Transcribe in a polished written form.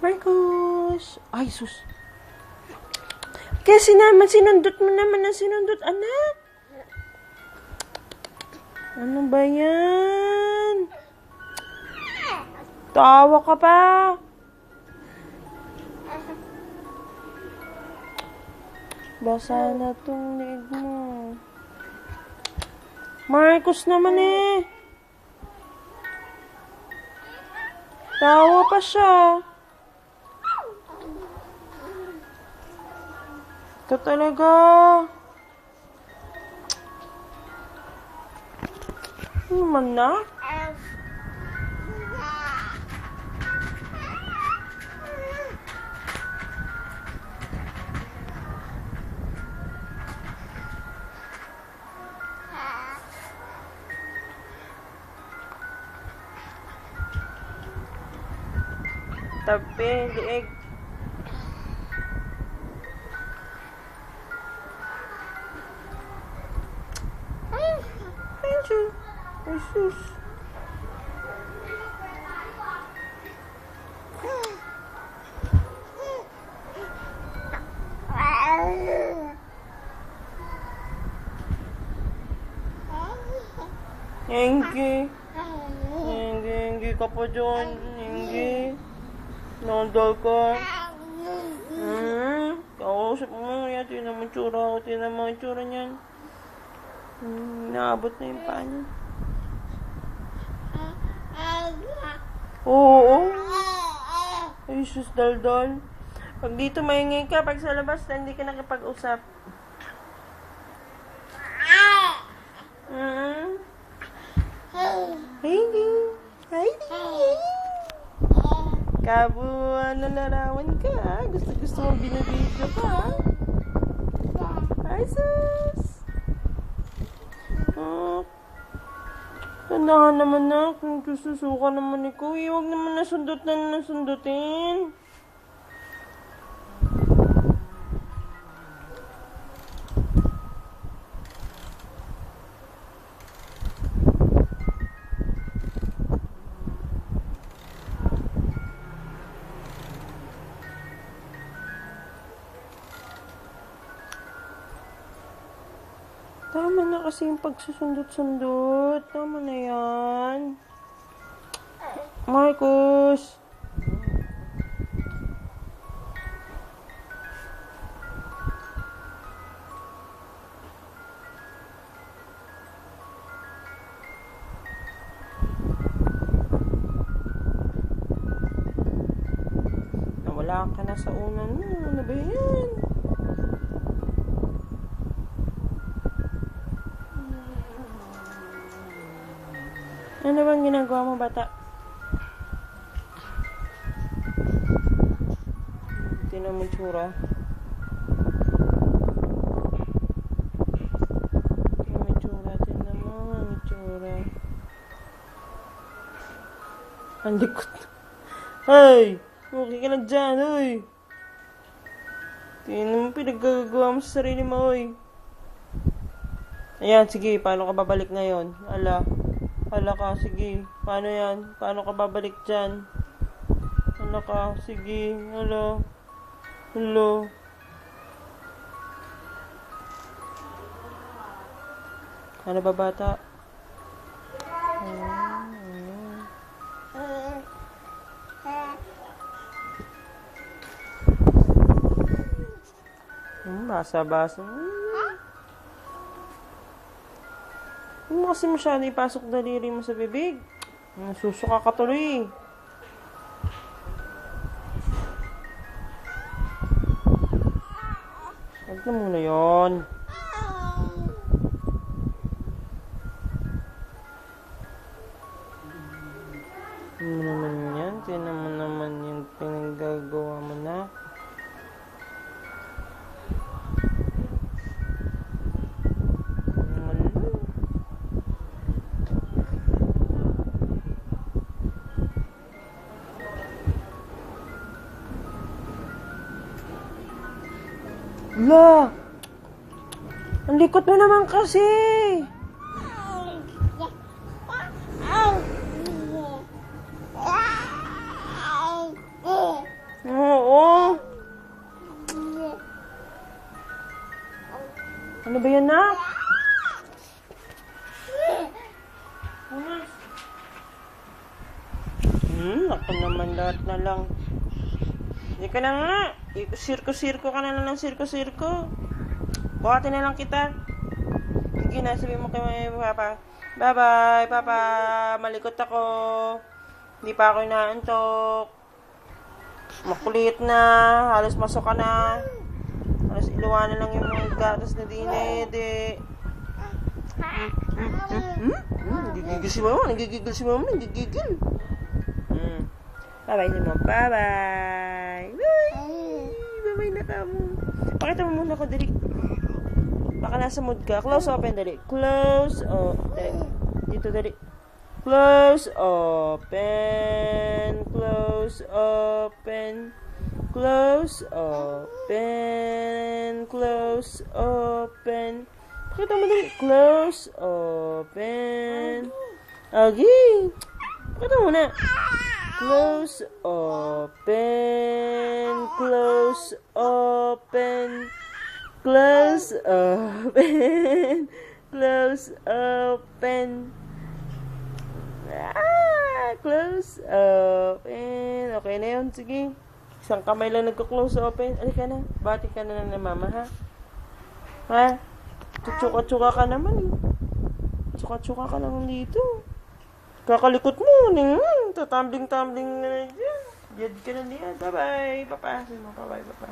Marcos! Ay, sus. Kasi naman, sinundot mo naman ang sinundot, anak. Ano ba yan? Tawa ka pa. Basa na tong liig mo. Marcos naman eh. Tawa pa siya. Ito talaga. Ano man na? Tabi, liig. Angel. Ay, sus. Engi. Engi ka pa dyan. Engi. Nandal ka. Kausap mo yan. Tinan mo tsura ko. Tinan mo yung tsura niyan. Naabot na yung paa niya. Oo. Ay, sus, daldal. Pag dito maingay ka, pag sa labas, hindi ka nakipag-usap. Heidi. Heidi. Kabuan na larawan ka. Gusto mo binibidyo ka. Ay, sus. Tandahan naman na. Kung susuka naman ikaw, huwag naman nasundutin. Tama na kasi yung pagsusundot-sundot. Tama na yan. Marcos! Nawala ka na sa unan mo. Ano ba yan? Ano bang ginagawa mo, bata? Tingnan mo tsura. Tingnan mo tsura. Ang likot. Hey! Okay ka na dyan, oy! Tingnan mo pinagagawa mo sa sarili mo, oy! Ayan, sige, paano ka babalik ngayon? Hala ka, sige. Paano yan? Paano ka babalik dyan? Hala ka, sige. Hala. Ano ba, bata? Basa-basa. Hindi mo kasi masyado ipasok daliri mo sa bibig. Susuka ka tuloy. Huwag na muna yun. Ano naman yan? Tinan mo naman yung pinagagawa mo na. La! Ang likot mo naman kasi! Ano ba yan, nak? Punas. Ako naman lahat na lang. Hindi ka na nga. Sirko-sirko ka na lang ng sirko-sirko. Buhatin na lang kita. Sige na, sabihin mo kay Papa. Bye-bye, Papa. Malikot ako. Hindi pa ako inaantok. Makulit na. Halos masok ka na. Halos iluwanan lang yung mga gatas na dinede. Nagigigil si Mama. Nagigigil si Mama. Nagigigil. Bye-bye si Mama. Bye-bye. Bye-bye na ka mo. Pakita mo muna ko, dali. Baka nasa mood ka. Close open, dali. Close, dali. Dito, dali. Close, open. Close, open. Close, open. Close, open. Pakita mo, dali. Close, open. Okay. Pakita mo na. Close, open. Close, open. Close, open. Close, open. Close, open. Okay na yun. Sige. Isang kamay lang nagka-close, open. Alika na. Bati ka na lang ng Mama, ha? Ha? Tsuka-tsuka ka naman, eh. Tsuka-tsuka ka naman dito. Kakalikot mo. Tatambling-tambling na dyan. Diyan ka na niya. Bye-bye, Papa. Bye-bye, Papa.